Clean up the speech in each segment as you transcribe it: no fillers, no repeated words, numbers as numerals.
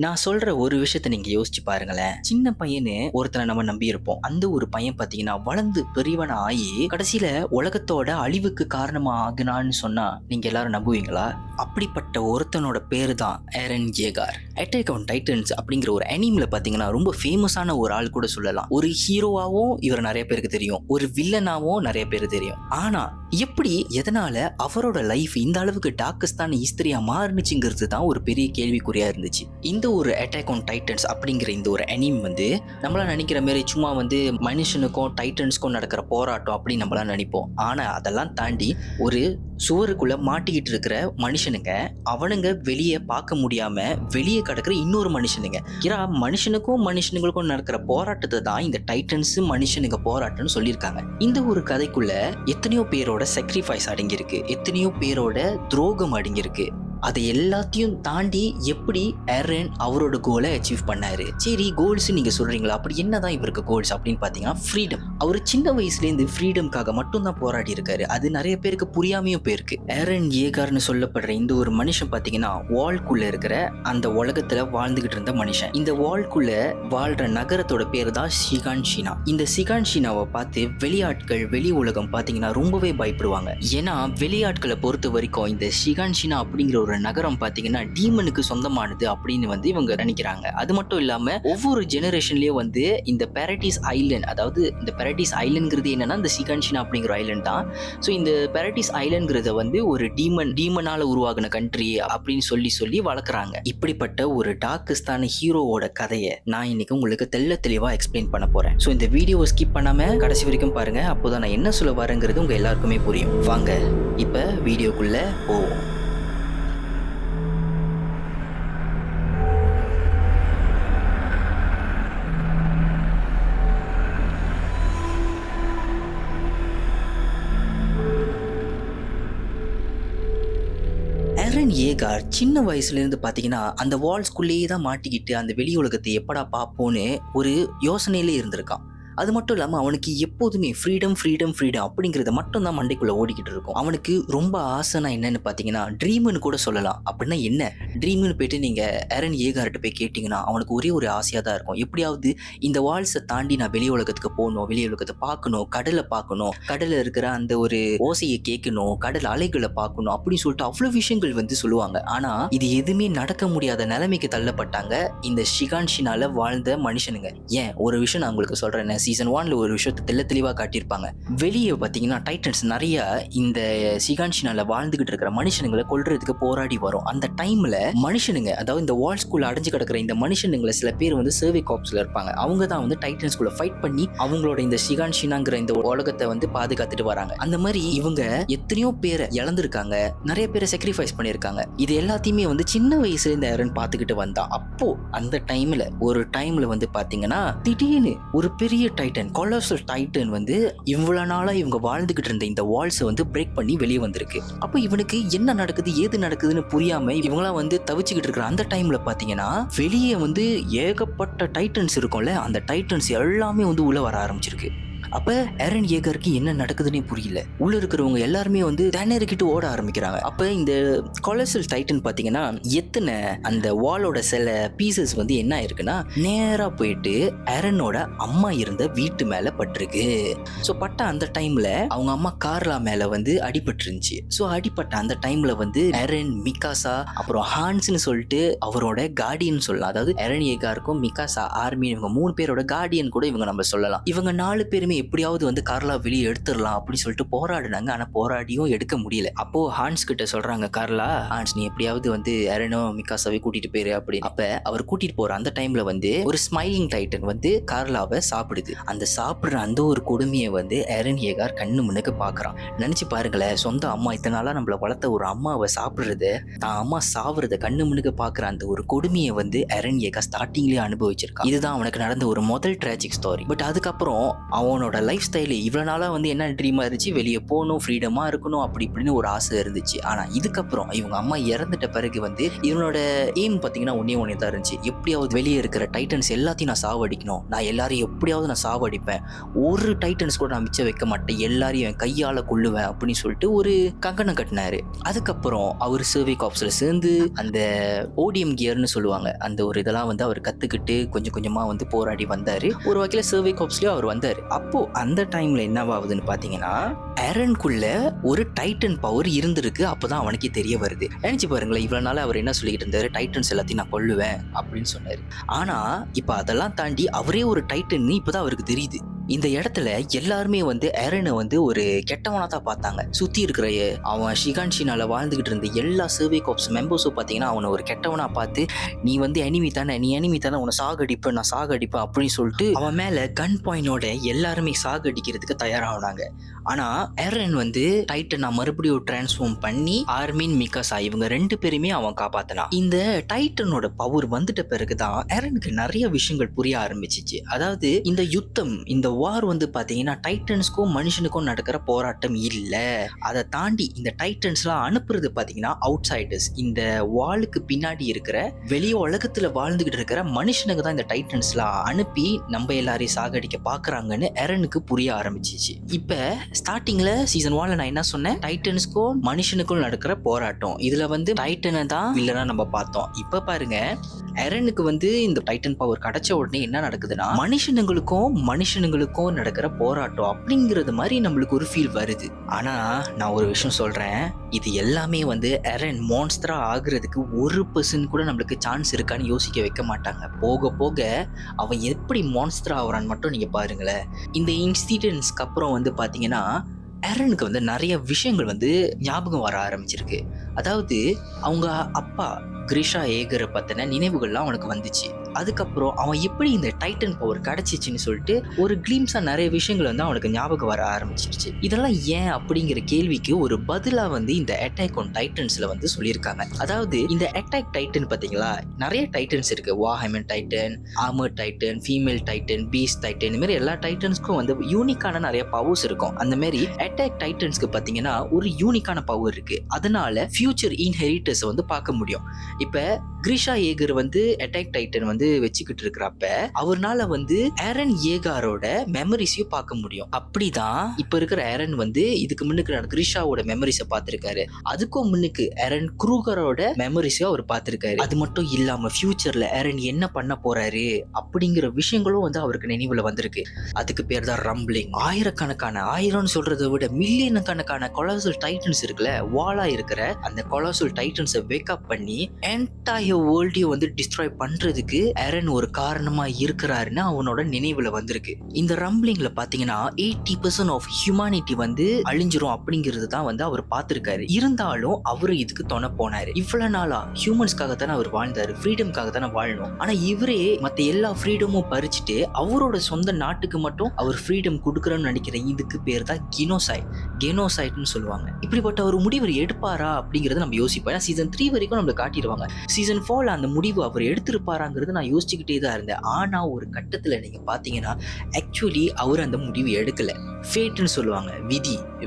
நான் சொல்ற ஒரு விஷயத்த நீங்க யோசிச்சு பாருங்களேன். சின்ன பையன்னு ஒருத்தனை நம்ம நம்பி இருப்போம். அந்த ஒரு பையன் பாத்தீங்கன்னா வளர்ந்து பெரியவனா ஆகி கடைசியில உலகத்தோட அழிவுக்கு காரணமா ஆகுனான்னு சொன்னா நீங்க எல்லாரும் நம்புவீங்களா? அப்படிப்பட்ட ஒருத்தனோட பேரு தான் ஏரன் ஏகார். அட்டாக் ஆன் டைட்டன்ஸ் அப்படிங்கிற ஒரு அனிமில பாத்தீங்கன்னா ரொம்ப ஃபேமஸான ஒரு ஆள் கூட சொல்லலாம். ஒரு ஹீரோவாவும் இவர் நிறைய பேருக்கு தெரியும், ஒரு வில்லனாவும் நிறைய பேருக்கு தெரியும். ஆனா எப்படி எதனால அவரோட லைஃப் இந்த அளவுக்கு டார்க்கஸ்டான ஹிஸ்டரியா மாறுனுச்சுங்கிறது தான் ஒரு பெரிய கேள்விக்குறியா இருந்துச்சு. இந்த ஒரு அட்டாக் ஆன் டைட்டன்ஸ் அப்படிங்கிற இந்த ஒரு அனிம் வந்து நம்மளாம் நினைக்கிற மாதிரி சும்மா வந்து மனுஷனுக்கும் டைட்டன்ஸ்க்கும் நடக்கிற போராட்டம் அப்படின்னு நம்மளாம் நினைப்போம். ஆனா அதெல்லாம் தாண்டி ஒரு சுவருக்குள்ள மாட்டிக்கிட்டு இருக்கிற மனுஷனுங்க, அவனுங்க வெளியே பார்க்க முடியாம வெளியே கிடக்கிற இன்னொரு மனுஷனுங்க. மனுஷனுக்கும் மனுஷனுங்களுக்கும் நடக்கிற போராட்டத்தை தான் இந்த டைட்டன்ஸ் மனுஷனுங்க போராட்டம்னு சொல்லியிருக்காங்க. இந்த ஒரு கதைக்குள்ள எத்தனையோ பேரோட sacrifice அடங்கியிருக்கு, எத்தனையோ பேரோட துரோகம் அடங்கியிருக்கு. அதை எல்லாத்தையும் தாண்டி எப்படி ஏரன் அவரோட கோலை அச்சீவ் பண்ணாரு. சரி, கோல்ஸ் நீங்க சொல்றீங்களா, அப்படி என்னதான் இவருக்கு கோல்ஸ் அப்படின்னு பாத்தீங்கன்னா ஃப்ரீடம். அவர் சின்ன வயசுல இருந்து ஃப்ரீடம்காக மட்டும் தான் போராடி இருக்காரு. அது நிறைய பேருக்கு புரியாமையும் போயிருக்கு. ஏரன் ஏகார்னு சொல்லப்படுற இந்த ஒரு மனுஷன் பாத்தீங்கன்னா வால்குள்ள இருக்கிற அந்த உலகத்துல வாழ்ந்துகிட்டு இருந்த மனுஷன். இந்த வால்குள்ள வாழ்ற நகரத்தோட பேரு தான் சிகான்ஷினா. இந்த சிகான்ஷினாவை பார்த்து வெளியாட்கள், வெளி உலகம் பாத்தீங்கன்னா ரொம்பவே பயப்படுவாங்க. ஏன்னா வெளியாட்களை பொறுத்த வரைக்கும் இந்த சிகான்ஷினா அப்படிங்கிற ஒரு நகரம் பாத்தீங்கன்னா டீமனுக்கு சொந்தமானது அப்படின்னு வந்து இவங்க நினைக்கிறாங்க. அது மட்டும் இல்லாம ஒவ்வொரு ஜெனரேஷன்லயும் வந்து இந்த பாரடைஸ் ஐலண்ட், அதாவது இந்த பாரடைஸ் ஐலண்ட்ங்கிறது என்னன்னா இந்த சிகான்ஷினா அப்படிங்கிற ஐலண்ட் தான். ஸோ இந்த பாரடைஸ் ஐலண்ட்ங்கிறத வந்து ஒரு டீமனால உருவாகின கண்ட்ரி அப்படின்னு சொல்லி வளர்க்குறாங்க. இப்படிப்பட்ட ஒரு டார்க்கஸ்டான ஹீரோவோட கதையை நான் இன்னைக்கு உங்களுக்கு தெளிவா எக்ஸ்பிளைன் பண்ண போறேன். ஸோ இந்த வீடியோவை ஸ்கிப் பண்ணாம கடைசி வரைக்கும் பாருங்க. அப்போதான் நான் என்ன சொல்ல வரேங்கிறது உங்க எல்லாருக்குமே புரியும். வாங்க இப்ப வீடியோக்குள்ள போவோம். ஏரன் ஏகார் சின்ன வயசுல இருந்து பாத்தீங்கன்னா அந்த வால்ஸ்குள்ளேயே தான் மாட்டிக்கிட்டு அந்த வெளி உலகத்தை எப்படா பார்ப்போன்னு ஒரு யோசனையிலே இருந்திருக்கான். அது மட்டும் இல்லாமல் அவனுக்கு எப்போதுமே ஃப்ரீடம் அப்படிங்கிறத மட்டும் தான் மண்டைக்குள்ளே ஓடிக்கிட்டு இருக்கும். அவனுக்கு ரொம்ப ஆசைனா என்னன்னு பார்த்தீங்கன்னா ட்ரீம்னு கூட சொல்லலாம். அப்படின்னா என்ன ட்ரீம்னு போயிட்டு நீங்கள் ஏரன் ஏகார்ட்ட போய் கேட்டிங்கன்னா அவனுக்கு ஒரே ஒரு ஆசையாக தான் இருக்கும். எப்படியாவது இந்த வால்ஸை தாண்டி நான் வெளி உலகத்துக்கு போகணும், வெளி உலகத்தை பார்க்கணும், கடலை பார்க்கணும், கடலில் இருக்கிற அந்த ஒரு ஓசையை கேட்கணும், கடல் அலைகளை பார்க்கணும் அப்படின்னு சொல்லிட்டு அவ்வளோ விஷயங்கள் வந்து சொல்லுவாங்க. ஆனால் இது எதுவுமே நடக்க முடியாத நிலைமைக்கு தள்ளப்பட்டாங்க இந்த சிகான்ஷினால வாழ்ந்த மனுஷனுங்க. ஏன் ஒரு விஷயம் நான் உங்களுக்கு சொல்கிறேன். சீசன் 1ல ஒரு விஷயத்தை தெளிவாக காட்டியிருப்பாங்க. வெளியே பார்த்தீங்கன்னா டைட்டன்ஸ் நிறைய இந்த சிகான்ஷினால வாழ்ந்துகிட்டு இருக்கிற மனுஷனுங்களை கொல்றதுக்கு போராடி வரும். அந்த டைம்ல மனுஷனுங்க, அதாவது இந்த வால்ஸ்குள்ள அடைஞ்சு கிடக்கிற இந்த மனுஷனுங்களை சில பேர் வந்து சர்வே காப்ஸ்ல இருப்பாங்க. அவங்க தான் வந்து டைட்டன்ஸ்குள்ள ஃபைட் பண்ணி அவங்களோட இந்த சிகான்ஷினாங்கிற இந்த உலகத்தை வந்து பாதுகாத்துட்டு வராங்க. அந்த மாதிரி இவங்க எத்தனையோ பேரை இழந்திருக்காங்க, நிறைய பேரை sacrifice பண்ணியிருக்காங்க. இது எல்லாத்தையுமே வந்து சின்ன வயசுல இந்த ஏரன் பார்த்துக்கிட்டு வந்தான். அப்போ அந்த டைம்ல வந்து பாத்தீங்கன்னா திடீர்னு ஒரு பெரிய டைட்டன், கொலோசல் டைட்டன் வந்து இவ்வளவு நாளா இவங்க வாழ்ந்துகிட்டு இருந்த இந்த வால்ஸை வந்து பிரேக் பண்ணி வெளியே வந்திருக்கு. அப்போ இவனுக்கு என்ன நடக்குது ஏது நடக்குதுன்னு புரியாம இவங்களாம் வந்து தவிச்சுக்கிட்டு இருக்கிற அந்த டைம்ல பாத்தீங்கன்னா வெளியே வந்து ஏகப்பட்ட டைட்டன்ஸ் இருக்கும்ல, அந்த டைட்டன்ஸ் எல்லாமே வந்து உள்ள வர ஆரம்பிச்சிருக்கு. அப்ப ஏரன் ஏகருக்கு என்ன நடக்குதுன்னே புரியல. உள்ள இருக்கிறவங்க எல்லாருமே வந்து திணறிக்கிட்டு ஓட ஆரம்பிக்கிறாங்க. அப்ப இந்த கொலோசல் டைட்டன் பாத்தீங்கன்னா எத்தனை அந்த வாலோட சில பீசஸ் வந்து என்ன ஆயிருக்குன்னா நேரா போயிட்டு ஏரனோட அம்மா இருந்த வீட்டு மேல பட்டிருக்கு. ஸோ பட்ட அந்த டைம்ல அவங்க அம்மா கார்லா மேல வந்து அடிபட்டு இருந்துச்சு. ஸோ அடிப்பட்ட அந்த டைம்ல வந்து ஏரன், மிகாசா, அப்புறம் ஹான்ஸ்னு சொல்லிட்டு அவரோட கார்டியன் சொல்லலாம். அதாவது ஏரன் ஏகாருக்கும் மிகாசா ஆர்மி, இவங்க 3 பேரோட கார்டியன் கூட இவங்க நம்ம சொல்லலாம். இவங்க 4 பேருமே எப்படியாவது வந்து கார்லா வெளியே எடுத்துடலாம் அப்படின்னு சொல்லிட்டு போராடினாங்க. ஆனா போராடியும் எடுக்க முடியல. அப்போ ஹான்ஸ் கிட்ட சொல்றாங்க, கார்லா, ஹான்ஸ் நீ எப்படியாவது வந்து ஏரனோ மிகாசாவை கூட்டிட்டு போயிரு அப்படின்னு. அப்ப அவர் கூட்டிட்டு போற அந்த டைம்ல வந்து ஒரு ஸ்மைலிங் டைட்டன் வந்து கார்லாவை சாப்பிடுது. அந்த சாப்பிடுற அந்த ஒரு கொடுமையை வந்து ஏரன் ஏகார் கண்ணு முன்னுக்கு பாக்குறான். நினைச்சு பாருங்களேன், சொந்த அம்மா, இத்தனை நாளா நம்மள வளர்த்த ஒரு அம்மாவை சாப்பிடுறத, தான் அம்மா சாவுறத கண்ணு முன்னுக்கு பாக்குற அந்த ஒரு கொடுமையை வந்து ஏரன் ஏகார் ஸ்டார்டிங்லயே அனுபவிச்சிருக்கான். இதுதான் அவனுக்கு நடந்த ஒரு முதல் ட்ராஜிக் ஸ்டோரி. பட் அதுக்கப்புறம் அவனோட அவனோட லைஃப் ஸ்டைலு இவ்வளோ நாளாக வந்து என்ன ட்ரீமாக இருந்துச்சு, வெளியே போகணும், ஃப்ரீடமாக இருக்கணும் அப்படி இப்படின்னு ஒரு ஆசை இருந்துச்சு. ஆனால் இதுக்கப்புறம் இவங்க அம்மா இறந்துட்ட பிறகு வந்து இவனோட எய்ம் பார்த்தீங்கன்னா ஒன்றே தான் இருந்துச்சு. எப்படியாவது வெளியே இருக்கிற டைட்டன்ஸ் எல்லாத்தையும் நான் சாவடிக்கணும், நான் எல்லாரையும் எப்படியாவது நான் சாவடிப்பேன், ஒரு டைட்டன்ஸ் கூட நான் மிச்சம் வைக்க மாட்டேன், எல்லாரையும் என் கையால் கொள்ளுவேன் அப்படின்னு சொல்லிட்டு ஒரு கங்கணம் கட்டினாரு. அதுக்கப்புறம் அவர் சர்வே காப்ஸில் சேர்ந்து அந்த ஓடிஎம் கியர்னு சொல்லுவாங்க அந்த ஒரு இதெல்லாம் வந்து அவர் கற்றுக்கிட்டு கொஞ்சம் கொஞ்சமாக வந்து போராடி வந்தார். ஒரு வகையில் சர்வே காப்ஸ்லேயும் அவர் வந்தார். அப்போது அந்த டைமில் என்னவாகுதுன்னு பார்த்தீங்கன்னா, எரனுக்குள்ள ஒரு டைட்டன் பவர் இருந்திருக்கு. அப்போதான் அவனுக்கே தெரிய வருது. நினைச்சு பாருங்களேன், இவ்வளவு நாள் அவர் என்ன சொல்லிக்கிட்டு இருந்தாரு, டைட்டன்ஸ் எல்லாத்தையும் நான் கொல்லுவேன் அப்படின்னு சொன்னாரு. ஆனா இப்ப அதெல்லாம் தாண்டி அவரே ஒரு டைட்டன் இப்பதான் அவருக்கு தெரியுது. இந்த இடத்துல எல்லாருமே வந்து எரனை வந்து ஒரு கெட்டவனா தான் பார்த்தாங்க. சுத்தி இருக்கிற அவன் ஷிகான்ஷினால வாழ்ந்துகிட்டு இருந்த எல்லா சர்வே காப்ஸ் மெம்பர்ஸும் பார்த்தீங்கன்னா அவனை ஒரு கெட்டவனா பார்த்து, நீ வந்து எனிமி தானே, நீ எனிமி தானே, உன்னை சாகடிப்பேன், நான் சாகடிப்பேன் அப்படின்னு சொல்லிட்டு அவன் மேல கன் பாயிண்டோட எல்லாருமே சாகடிக்கிறதுக்கு தயாராகினாங்க. ஆனா எரன் வந்து டைட்டனை மறுபடியும் டிரான்ஸ்ஃபார்ம் பண்ணி ஆர்மின் மிகாசா இவங்க 2 பேருமே அவன் காப்பாத்தினான். இந்த டைட்டனோட பவர் வந்துட்ட பிறகுதான் எரனுக்கு நிறைய விஷயங்கள் புரிய ஆரம்பிச்சிச்சு. அதாவது இந்த யுத்தம், இந்த வார் வந்து பாத்தீங்கன்னா டைட்டன்ஸ்க்கும் மனுஷனுக்கும் நடக்கிற போராட்டம் இல்ல. அதை தாண்டி இந்த டைட்டன்ஸ்லாம் அனுப்புறது பாத்தீங்கன்னா அவுட் சைடர்ஸ், இந்த வாளுக்கு பின்னாடி இருக்கிற வெளிய உலகத்துல வாழ்ந்துகிட்டு இருக்கிற மனுஷனுக்கு தான் இந்த டைட்டன்ஸ்லாம் அனுப்பி நம்ம எல்லாரையும் சாகடிக்க பாக்குறாங்கன்னு எரனுக்கு புரிய ஆரம்பிச்சிச்சு. இப்ப ஸ்டார்டிங்ல சீசன் 1ல நான் என்ன சொன்னேன், டைட்டன்ஸ்க்கும் மனுஷனுக்கும் நடக்கிற போராட்டம், இதுல வந்து டைட்டனை தான் வில்லனா நம்ம பார்த்தோம். இப்ப பாருங்க, எரனுக்கு வந்து இந்த டைட்டன் பவர் கிடைச்ச உடனே என்ன நடக்குதுன்னா, மனுஷனுங்களுக்கும் நடக்கிற போராட்டம் அப்படிங்கிறது மாதிரி நம்மளுக்கு ஒரு ஃபீல் வருது. ஆனா நான் ஒரு விஷயம் சொல்றேன், இது எல்லாமே வந்து எரன் மான்ஸ்டரா ஆகுறதுக்கு 1% கூட நம்மளுக்கு சான்ஸ் இருக்கான்னு யோசிக்க வைக்க மாட்டாங்க. போக போக அவன் எப்படி மான்ஸ்டரா ஆகுறான்னு மட்டும் நீங்க பாருங்களேன். இந்த இன்சிடென்ட்ஸ்க்கு அப்புறம் வந்து பாத்தீங்கன்னா எரனுக்கு வந்து நிறைய விஷயங்கள் வந்து ஞாபகம் வர ஆரம்பிச்சிருக்கு. அதாவது அவங்க அப்பா கிரிஷா ஏகரை பத்தின நினைவுகள்லாம் அவனுக்கு வந்துச்சு. அதுக்கப்புறம் அவன் எப்படி இந்த டைட்டன் பவர் கிடைச்சிச்சுன்னு சொல்லிட்டு ஒரு கிளீம்ஸா நிறைய விஷயங்கள் வந்து அவனுக்கு ஞாபகம் வர ஆரம்பிச்சிருச்சு. இதெல்லாம் ஏன் அப்படிங்கிற கேள்விக்கு ஒரு பதிலா வந்து இந்த அட்டாக் ஆன் டைட்டன்ஸ்ல வந்து சொல்லியிருக்காங்க. அதாவது இந்த அட்டாக் டைட்டன் பாத்தீங்களா, நிறைய டைட்டன்ஸ் இருக்கு. Warhammer titan, armour titan, female titan, beast titan, இந்த மாதிரி எல்லா டைட்டன்ஸ்க்கும் வந்து யூனிக்கான நிறைய பவர்ஸ் இருக்கும். அந்த மாதிரி அட்டாக் டைட்டன்ஸ்க்கு பாத்தீங்கன்னா ஒரு யூனிக்கான பவர் இருக்கு. அதனால ஃபியூச்சர் இன்ஹெரிட்டர்ஸ் வந்து பார்க்க முடியும். இப்ப கிரிஷா ஏகர் வந்து அட்டாக் டைட்டன் வந்து வச்சுக்கிட்டு இருக்கிறப்ப அவர்னால வந்து ஏரன் ஏகாரோட மெமரிஸையும் பார்க்க முடியும். அப்படிதான் இப்ப இருக்கிற ஏரன் வந்து இதுக்கு முன்னுக்கு கிரிஷாவோட மெமரிஸை பார்த்திருக்காரு. அதுக்கும் முன்னுக்கு ஏரன் க்ரூகரோட மெமரிஸையும் அவர் பார்த்திருக்காரு. அது மட்டும் இல்லாம ஃபியூச்சர்ல ஏரன் என்ன பண்ண போறாரு அப்படிங்கிற விஷயங்களும் வந்து அவருக்கு நினைவுல வந்திருக்கு. அதுக்கு பேர் தான் ரம்பிளிங். ஆயிரக்கணக்கான, ஆயிரம்னு சொல்றதை விட மில்லியன் கணக்கான கொலாசல் டைட்டன்ஸ் இருக்குல்ல, வாலா இருக்கிற அந்த கொலாசல் டைட்டன்ஸை வேக்கப் பண்ணி என்டையர் வேர்ல்டையும் வந்து டிஸ்ட்ராய் பண்றதுக்கு எரன் ஒரு காரணமா இருக்கிறாருன்னு அவனோட நினைவுல வந்திருக்கு. இந்த ரம்பிளிங்ல பாத்தீங்கன்னா 80% ஆஃப் ஹியூமானிட்டி வந்து அழிஞ்சிரும் அப்படிங்கிறது தான் வந்து அவர் பார்த்திருக்காரு. இருந்தாலும் அவரு இதுக்கு துணை போனாரு. இவ்வளவு நாளா ஹியூமன்ஸ்க்காக தானே அவர் வாழ்ந்தாரு, ஃப்ரீடம்காக தானே வாழணும். ஆனா இவரே மத்த எல்லா ஃப்ரீடமும் பறிச்சுட்டு அவரோட சொந்த நாட்டுக்கு மட்டும் அவர் ஃப்ரீடம் கொடுக்கறன்னு நினைக்கிற இதுக்கு பேர் தான் கெனோசைட்னு சொல்லுவாங்க. இப்படிப்பட்ட ஒரு முடிவு எடுப்பாரா அப்படிங்கறத நம்ம யோசிப்போம். சீசன் 3 வரைக்கும் நம்மள காட்டிடுவாங்க. சீசன் 4 அந்த முடிவு அவர் எடுத்திருப்பாராங்கிறது நான் யோசிச்சுக்கிட்டே தான் இருந்தேன். ஆனா ஒரு கட்டத்துல நீங்க பாத்தீங்கன்னா ஆக்சுவலி அவர் அந்த முடிவு எடுக்கல. ஃபேட்னு சொல்லுவாங்க,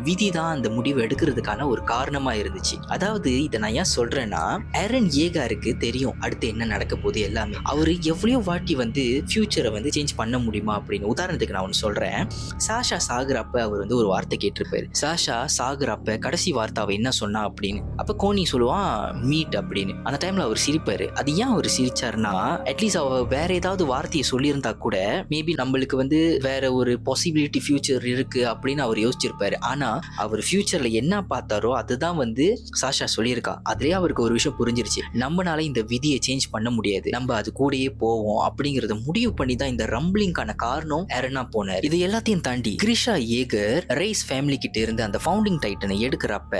விதி தான் அந்த முடிவு எடுக்கிறதுக்கான ஒரு காரணமா இருந்துச்சு. அதாவது இதை நான் ஏன் சொல்றேன்னா, ஏரன் ஏகாருக்கு தெரியும் அடுத்து என்ன நடக்க போகுது எல்லாமே. அவரு எவ்வளவு வாட்டி வந்து ஃபியூச்சரை வந்து சேஞ்ச் பண்ண முடியுமா அப்படின்னு. உதாரணத்துக்கு நான் ஒன்று சொல்றேன். சாஷா சாகுறப்ப அவர் வந்து ஒரு வார்த்தை கேட்டிருப்பாரு. சாஷா சாகுறப்ப கடைசி வார்த்தை அவ என்ன சொன்னா அப்படின்னு. அப்ப கோனி சொல்லுவான் மீட் அப்படின்னு. அந்த டைம்ல அவர் சிரிப்பாரு. அது ஏன் அவர் சிரிச்சாருன்னா, அட்லீஸ்ட் அவ வேற ஏதாவது வார்த்தையை சொல்லியிருந்தா கூட மேபி நம்மளுக்கு வந்து வேற ஒரு பாசிபிலிட்டி ஃபியூச்சர் இருக்கு அப்படின்னு அவர் யோசிச்சிருப்பாரு. ஆனா அவர் ஃபியூச்சர்ல என்ன பார்த்தாரோ அதுதான் வந்து சாஷா சொல்லியிருக்கா. அதுலயே அவருக்கு ஒரு விஷயம் புரிஞ்சிருச்சு, நம்மளால இந்த விதியை சேஞ்ச் பண்ண முடியாது, நம்ம அது கூடயே போவோம் அப்படிங்கறத முடிவு பண்ணி தான் இந்த ரம்பிளிங்கான காரணம் எரனா போனார். இது எல்லாத்தையும் தாண்டி கிரிஷா ஏகர் ரைஸ் ஃபேமிலி கிட்ட இருந்து அந்த ஃபவுண்டிங் டைட்டனை எடுக்கிறப்ப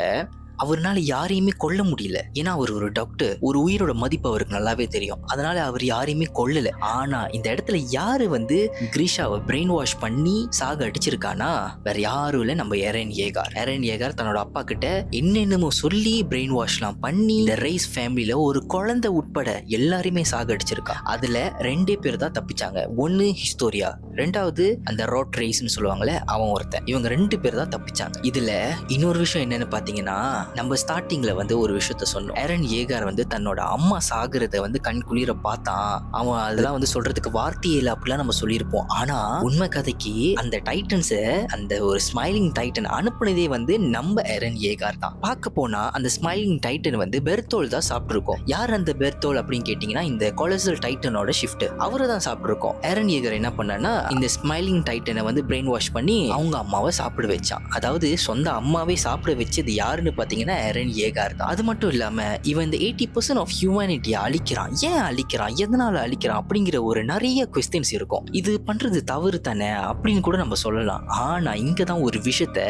அவர்னால யாரையுமே கொல்ல முடியல. ஏன்னா அவர் ஒரு டாக்டர், ஒரு உயிரோட மதிப்பு அவருக்கு நல்லாவே தெரியும். அதனால அவர் யாரையுமே கொல்லல. ஆனா இந்த இடத்துல யாரு வந்து கிரிஷாவை பிரெயின் வாஷ் பண்ணி சாக அடிச்சிருக்கானா, வேற யாரும் இல்ல, நம்ம எரன் ஏகார் தன்னோட அப்பா கிட்ட என்னென்னமோ சொல்லி பிரெயின் வாஷ்லாம் பண்ணி இந்த ரைஸ் ஃபேமிலியில ஒரு குழந்தை உட்பட எல்லாருமே சாக அடிச்சிருக்கா. அதுல 2 பேர் தான் தப்பிச்சாங்க. ஒன்னு ஹிஸ்டோரியா, ரெண்டாவது அந்த ரோட் ரேஸ்னு சொல்லுவாங்கல்ல, அவன் ஒருத்தன். இவங்க 2 பேர் தான் தப்பிச்சாங்க. இதுல இன்னொரு விஷயம் என்னன்னு பாத்தீங்கன்னா, நம்ம ஸ்டார்டிங்ல வந்து ஒரு விஷயத்த சொன்னோம். ஏரன் ஏகார் வந்து தன்னோட அம்மா சாகுறத வந்து கண் குளிர பார்த்தான். அவன் அதெல்லாம் வந்து சொல்றதுக்கு வார்த்தையே இல்ல அப்படிலாம் நம்ம சொல்லியிருப்போம். ஆனா உண்மை கதைக்கு அந்த டைட்டன்ஸை, அந்த ஒரு ஸ்மைலிங் டைட்டன் அனுப்புனதே வந்து நம்ம ஏரன் ஏகார் தான். பார்க்க போனா அந்த ஸ்மைலிங் டைட்டன் வந்து பெர்தோல் தான் சாப்பிட்டுருக்கோம். யார் அந்த பெர்தோல் அப்படின்னு கேட்டீங்கன்னா, இந்த கொலசல் டைட்டனோட ஷிஃப்ட் அவரை தான் சாப்பிட்டுருக்கோம். ஏரன் ஏகர் என்ன பண்ணான்னா, இந்த ஸ்மைலிங் டைட்டனை வந்து பிரெயின் வாஷ் பண்ணி அவங்க அம்மாவை சாப்பிட வச்சான். அதாவது சொந்த அம்மாவே சாப்பிட வச்சது யாருன்னு பாத்தீங்கன்னா ஏரன் ஏகார் தான். அது மட்டும் இல்லாம இவன் இந்த 80% ஆஃப் ஹியூமனிட்டியை அழிக்கிறான். ஏன் அழிக்கிறான், எதனால அழிக்கிறான் அப்படிங்கிற ஒரு நிறைய குவெஸ்டின்ஸ் இருக்கும். இது பண்றது தவறு தானே அப்படின்னு கூட நம்ம சொல்லலாம். ஆனா இங்கதான் ஒரு விஷயத்த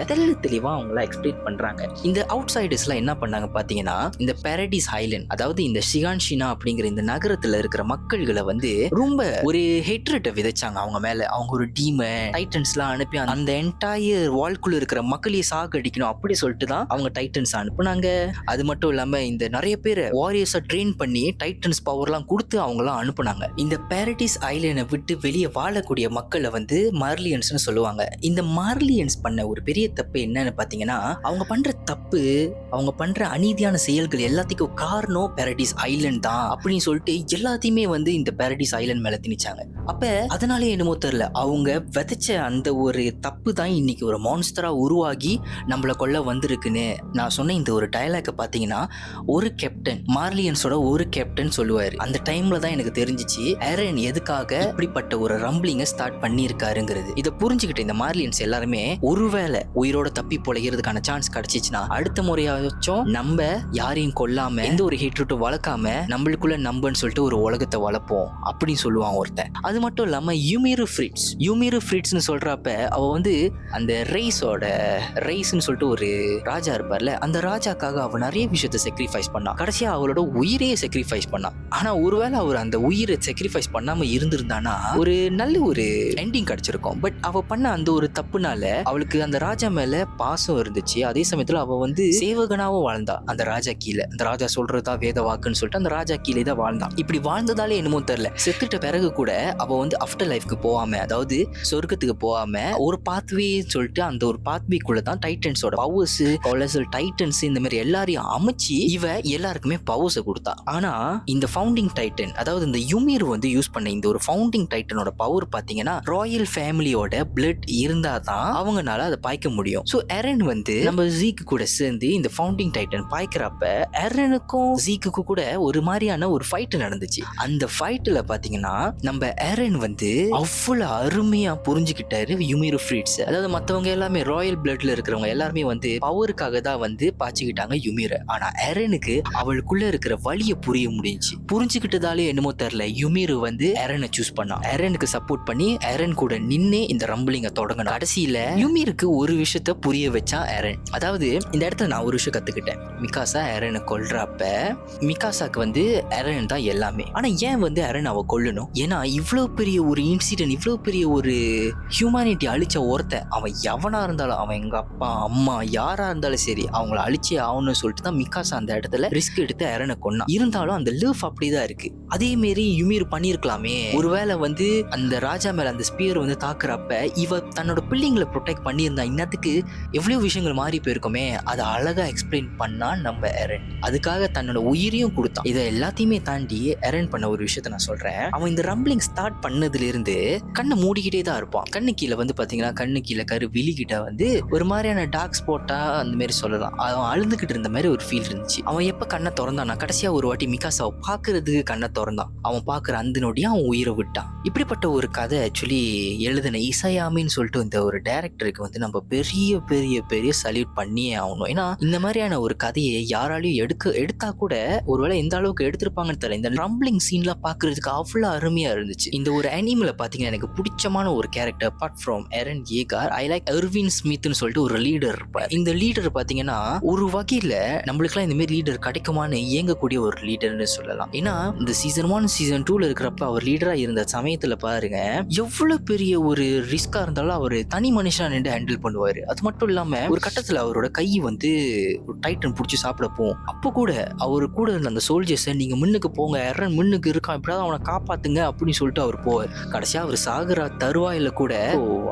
தெளிவா அவங்கள எக்ஸ்பிளைன் பண்றாங்க. இந்த அவுட் சைடர்ஸ்லாம் என்ன பண்ணாங்க பாத்தீங்கன்னா, இந்த பாரடைஸ் ஐலண்ட், அதாவது இந்த ஷிகான்ஷினா அப்படிங்கிற இந்த நகரத்துல இருக்கிற மக்கள்களை வந்து ரொம்ப ஒரு ஹேட்ரட்டை விதைச்சாங்க அவங்க மேல. அவங்க ஒரு டீமன் டைட்டன்ஸ்லாம் அனுப்பி அந்த என்டையர் வால்குள்ள இருக்கிற மக்களையே சாகடிக்கணும் அப்படி சொல்லிட்டு தான் அவங்க டைட்டன்ஸ் அனுப்புனாங்க. அது மட்டும் இல்லாம இந்த நிறைய பேரை வாரியர்ஸை ட்ரெயின் பண்ணி டைட்டன்ஸ் பவர்லாம் கொடுத்து அவங்களாம் அனுப்புனாங்க. இந்த பாரடைஸ் ஐலண்டை விட்டு வெளியே வாழக்கூடிய மக்களை வந்து மார்லியன்ஸ்னு சொல்லுவாங்க. இந்த மார்லியன்ஸ் பண்ண ஒரு பெரிய தப்பு என்னன்னு பாத்தீங்கன்னா, அவங்க பண்ற தப்பு, அவங்க பண்ற அநீதியான செயல்கள் எல்லாத்துக்கும் காரணம் பாரடைஸ் ஐலண்ட் தான் அப்படின்னு சொல்லிட்டு எல்லாத்தையுமே வந்து இந்த பாரடைஸ் ஐலண்ட் மேல திணிச்சாங்க. அப்ப அதனாலே என்னமோ தெரியல, அவங்க விதைச்ச அந்த ஒரு தப்பு தான் இன்னைக்கு ஒரு மான்ஸ்டரா உருவாகி நம்மள கொல்ல வந்திருக்குன்னு. நான் சொன்ன இந்த ஒரு டயலாக பாத்தீங்கன்னா, ஒரு கேப்டன், மார்லியன்ஸோட ஒரு கேப்டன் சொல்லுவாரு. அந்த டைம்ல தான் எனக்கு தெரிஞ்சிச்சு ஏரன் எதுக்காக இப்படிப்பட்ட ஒரு ரம்பிளிங்க ஸ்டார்ட் பண்ணியிருக்காருங்கிறது. இதை புரிஞ்சுக்கிட்ட இந்த மார்லியன்ஸ் எல்லாருமே ஒருவேளை உயிரோட தப்பி பொழைக்கிறதுக்கான சான்ஸ் கிடைச்சிச்சுன்னா அடுத்த முறையாச்சும் நம்ம யாரையும் கொல்லாம எந்த ஒரு ஹேட்ரட்டும் வளர்க்காம நம்மளுக்குள்ள நம்பன்னு சொல்லிட்டு ஒரு உலகத்தை வளர்ப்போம் அப்படின்னு சொல்லுவான் ஒருத்தன். அது மட்டும் இல்லாம யூமிரு ஃப்ரிட்ஸ்னு சொல்றப்ப அவ வந்து அந்த ரைஸ்னு சொல்லிட்டு ஒரு ராஜா இருப்பார்ல, அந்த ராஜாக்காக அவ நிறைய விஷயத்தை சாக்ரிஃபைஸ் பண்ணா. கடைசியா அவளோட உயிரையே சாக்ரிஃபைஸ் பண்ணா. ஆனா ஒருவேளை அவர் அந்த உயிரை சாக்ரிஃபைஸ் பண்ணாம இருந்திருந்தானா ஒரு நல்ல ஒரு எண்டிங் கிடைச்சிருக்கும். பட் அவ பண்ண அந்த ஒரு தப்புனால அவளுக்கு அந்த ராஜா மேல பாசம் இருந்துச்சு. அதே சமயத்துல அவ வந்து சேவகனாவும் வாழ்ந்தா. அந்த ராஜா கீழே, அந்த ராஜா சொல்றதா வேத வாக்குன்னு சொல்லிட்டு அந்த ராஜா கீழே தான் வாழ்ந்தான். இப்படி வாழ்ந்ததாலே என்னமோ தெரியல, செத்துட்ட பிறகு கூட அவ வந்து ஆஃப்டர் லைஃப்க்கு போகாம, அதாவது சொர்க்கத்துக்கு போகாம ஒரு பாத்வே சொல்லிட்டு அந்த ஒரு பாத்வேக்குள்ள தான் டைட்டன்ஸோட பவர்ஸ், கொலசல் டைட்டன்ஸ் இந்த மாதிரி எல்லாரையும் அமைச்சு இவ எல்லாருக்குமே பவர்ஸை கொடுத்தா. ஆனா இந்த ஃபவுண்டிங் டைட்டன், அதாவது இந்த யுமிர் வந்து யூஸ் பண்ண இந்த ஒரு ஃபவுண்டிங் டைட்டனோட பவர் பாத்தீங்கன்னா, ராயல் ஃபேமிலியோட பிளட் இருந்தா தான் அவங்கனால அதை பாய்க்க முடியும். ஸோ ஏரன் வந்து நம்ம ஜீக்கு கூட சேர்ந்து இந்த ஃபவுண்டிங் டைட்டன் பாய்க்கிறப்ப ஏரனுக்கும் ஜீக்கு கூட ஒரு மாதிரியான ஒரு ஃபைட் நடந்துச்சு. அந்த ஃபைட்ல பாத்தீங்கன்னா நம்ம ஏரன் வந்து அவ்வளவு அருமையா புரிஞ்சுக்கிட்டாரு யுமிரு ஃப்ரிட்ஸ். அதாவது மத்தவங்க எல்லாமே ராயல் பிளட்ல இருக்கிறவங்க எல்லாருமே வந்து பவருக்காக தான் வந்து பாய்ச்சிக்கிட்டாங்க யுமிரை. ஆனா ஏரனுக்கு அவளுக்குள்ள இருக்கிற வழியை புரிய முடிஞ்சு. புரிஞ்சுக்கிட்டதாலே என்னமோ தெரியல, யுமிரு வந்து ஏரனை சூஸ் பண்ணா. ஏரனுக்கு சப்போர்ட் பண்ணி ஏரன் கூட நின்று இந்த ரம்பிளிங்க தொடங்கணும். கடைசியில யுமிருக்கு ஒரு விஷயத்த புரிய வச்சா ஏரன். அதாவது இந்த இடத்துல நான் ஒரு விஷயம் கத்துக்கிட்டேன். மிகாசா ஏரனை கொல்றப்ப மிகாசாக்கு வந்து ஏரன் தான் எல்லாமே. ஆனா ஏன் வந்து ஏரன் அவ கொல்லணும்? ஏன்னா இவ்வளவு பெரிய ஒரு இன்சிடென்ட், இவ்வளவு பெரிய ஒரு ஹியூமனிட்டி அழிச்ச ஒருத்தன், அவன் எவனா இருந்தாலும், அவன் எங்க அப்பா அம்மா யாரா இருந்தாலும் சரி, அவங்கள அழிச்சே ஆகணும்னு சொல்லிட்டு தான் மிகாசா அந்த இடத்துல ரிஸ்க் எடுத்து ஏரனை கொன்னா. இருந்தாலும் அந்த லவ் அப்படிதான் இருக்கு. அதே மாரி யுமிர் பண்ணிருக்கலாமே. ஒருவேளை வந்து அந்த ராஜா மேல அந்த ஸ்பியர் வந்து தாக்குறப்ப இவ தன்னோட பிள்ளைங்களை ப்ரொடெக்ட் பண்ணியிருந்தா இன்னத்துக்கு எவ்வளவு விஷயங்கள் மாறி போயிருக்குமே. அதை அழகா எக்ஸ்பிளைன் பண்ணா நம்ம ஏரன். அதுக்காக தன்னோட உயிரையும் கொடுத்தான். இதை எல்லாத்தையுமே தாண்டி ஏரன் பண்ண ஒரு விஷயத்த நான் சொல்றேன். அவன் இந்த ரம்பிளிங் ஸ்டார்ட் பண்ணதுல இருந்து கண்ணை மூடிக்கிட்டே தான் இருப்பான். கண்ணு கீழே வந்து பாத்தீங்கன்னா, கண்ணு கீழே விழிகிட்ட வந்து ஒரு மாதிரியான டார்க் ஸ்பாட்டா அந்த மாதிரி சொல்லலாம். அவன் அழுந்துகிட்டு இருந்த மாதிரி ஒரு ஃபீல் இருந்துச்சு. அவன் எப்ப கண்ணை திறந்தானா, கடைசியா ஒரு வாட்டி மிகாசாவை பாக்குறதுக்கு கண்ணை திறந்தான். அவன் பாக்குற அந்த நொடியா அவன் உயிரை விட்டான். இப்படிப்பட்ட ஒரு கதை ஆக்சுவலி எழுதின இசையாமின்னு சொல்லிட்டு இந்த ஒரு டைரக்டருக்கு வந்து நம்ம பெரிய பெரிய பெரிய சல்யூட் பண்ணியே ஆகணும். ஏன்னா இந்த மாதிரியான ஒரு கதையை யாராலையும் எடுத்தா கூட ஒருவேளை எந்த அளவுக்கு எடுத்திருப்பாங்கன்னு தெரியல. இந்த ரம்பிளிங் சீன்லாம் பாக்குறதுக்கு அவ்வளவு அருமையா இருந்துச்சு. இந்த ஒரு அனிமல பாத்தீங்கன்னா எனக்கு பிடிச்சமான ஒரு character apart from Eren Yeager, I like Erwin ஸ்மித்னு சொல்லிட்டு ஒரு லீடர் இருப்பார். இந்த லீடர் பாத்தீங்கன்னா ஒரு வகையில நம்மளுக்குலாம் இந்த மாதிரி லீடர் கிடைக்குமான்னு இயங்கக்கூடிய ஒரு லீடர்னு சொல்லலாம். ஏன்னா இந்த சீசன் 1 சீசன் 2ல இருக்கிறப்ப அவர் லீடரா இருந்த சமயத்துல பாருங்க எவ்வளவு பெரிய ஒரு ரிஸ்கா இருந்தாலும் அவர் தனி மனுஷனா நின்று ஹேண்டில் பண்ணுவாரு. அது மட்டும் இல்லாம ஒரு கட்டத்துல அவரோட கை வந்து டைட்டன் பிடிச்சி சாப்பிட போகும். அப்போ கூட அவரு கூட இருந்த அந்த சோல்ஜர்ஸை நீங்க முன்னுக்கு போங்க, ஏரன் முன்னுக்கு இருக்கான், இப்படியாவது அவனை காப்பாத்துங்க அப்படின்னு சொல்லிட்டு அவர் போவார். கடைசியா அவர் சாகுற தருவாயில கூட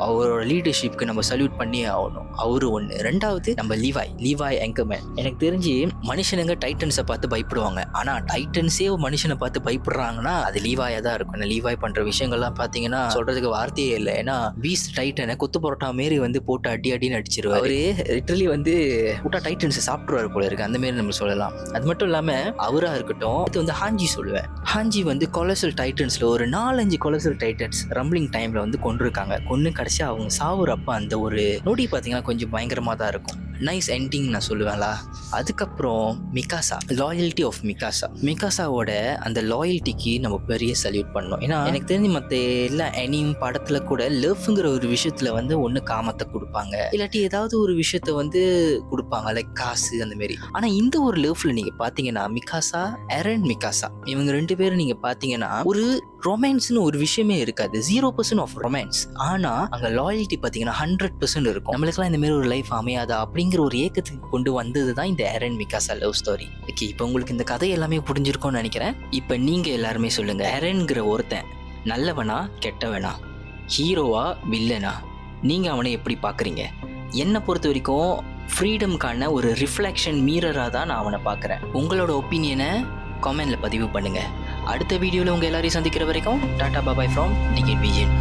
அவரோட லீடர்ஷிப்க்கு நம்ம சல்யூட் பண்ணியே ஆகணும். அவரு ஒன்று. ரெண்டாவது நம்ம லீவாய் ஆங்கர்மேன். எனக்கு தெரிஞ்சு மனுஷனுங்க டைட்டன்ஸை பார்த்து பயப்படுவாங்க, ஆனால் டைட்டன்ஸே மனுஷனை பார்த்து பயப்படுறாங்கன்னா அது லீவாயா தான் இருக்கும். லீவாய் பண்ற விஷயங்கள்லாம் பார்த்தீங்கன்னா சொல்றதுக்கு வார்த்தையே இல்லை. ஏன்னா பீஸ்ட் டைட்டனை கொத்து பரோட்டா மாரி போட்டு அடின்னு அடிச்சிருவாரு. அவரு லிட்டரலி கூட்டா டைட்டன்ஸை சாப்பிட்ருவாரு போல இருக்கு, அந்த மாரி நம்ம சொல்லலாம். அது மட்டும் இல்லாம அவரா இருக்கட்டும், அது ஹாஞ்சி சொல்லுவேன். ஹாஞ்சி கொலசல் டைட்டன்ஸ்ல ஒரு 4-5 கொலசல் டைட்டன்ஸ் ரம்பிளிங் டைம்ல கொன்று கடைசி அவங்க சாவுறப்ப அந்த ஒரு நொடி பார்த்தீங்கன்னா கொஞ்சம் பயங்கரமா தான் இருக்கும். நைஸ் எண்டிங் நான் சொல்லுவேன்ல. அதுக்கப்புறம் மிகாசா, லாயல்ட்டி ஆஃப் மிகாசாவோட அந்த லாயல்ட்டிக்கு நம்ம பெரிய சல்யூட் பண்ணோம். ஏன்னா எனக்கு தெரிஞ்சு மற்ற எல்லா அனிம் படத்துல கூட லவ்ங்கிற ஒரு விஷயத்துல ஒன்று காமத்தை கொடுப்பாங்க, இல்லாட்டி ஏதாவது ஒரு விஷயத்த கொடுப்பாங்க, லைக் காசு அந்த மாதிரி. ஆனா இந்த ஒரு லவ்ல நீங்க பாத்தீங்கன்னா மிகாசா, எரன் மிகாசா இவங்க 2 பேரும் நீங்க பாத்தீங்கன்னா ஒரு ரொமான்ஸ்னு ஒரு விஷயமே இருக்காது, 0% ஆஃப் ரொமான்ஸ். ஆனா அங்க லாயல்ட்டி பாத்தீங்கன்னா 100% இருக்கும். நம்மளுக்குலாம் இந்த மாதிரி ஒரு லைஃப் அமையாதா அப்படிங்கிற ஒரு ஏக்கத்துக்கு கொண்டு வந்தது தான் இந்த earn Mikasa love story. Okay, இப்போ உங்களுக்கு இந்த கதை எல்லாமே புரிஞ்சிருக்கும்னு நினைக்கிறேன். இப்போ நீங்க எல்லாருமே சொல்லுங்க, எரன்கிற ஒருத்தன் நல்லவனா கெட்டவனா, ஹீரோவா வில்லனா, நீங்க அவனை எப்படி பாக்குறீங்க? என்னை பொறுத்த வரைக்கும் ஃப்ரீடம்கான ஒரு ரிஃப்ளெக்ஷன் மீரராக தான் நான் அவனை பார்க்குறேன். உங்களோட ஒப்பீனியனை காமெண்ட்ல பதிவு பண்ணுங்க. அடுத்த வீடியோவில் உங்கள் எல்லாரையும் சந்திக்கிற வரைக்கும் டாடா பாபாய் ஃப்ரம் டிகேட் விஜன்.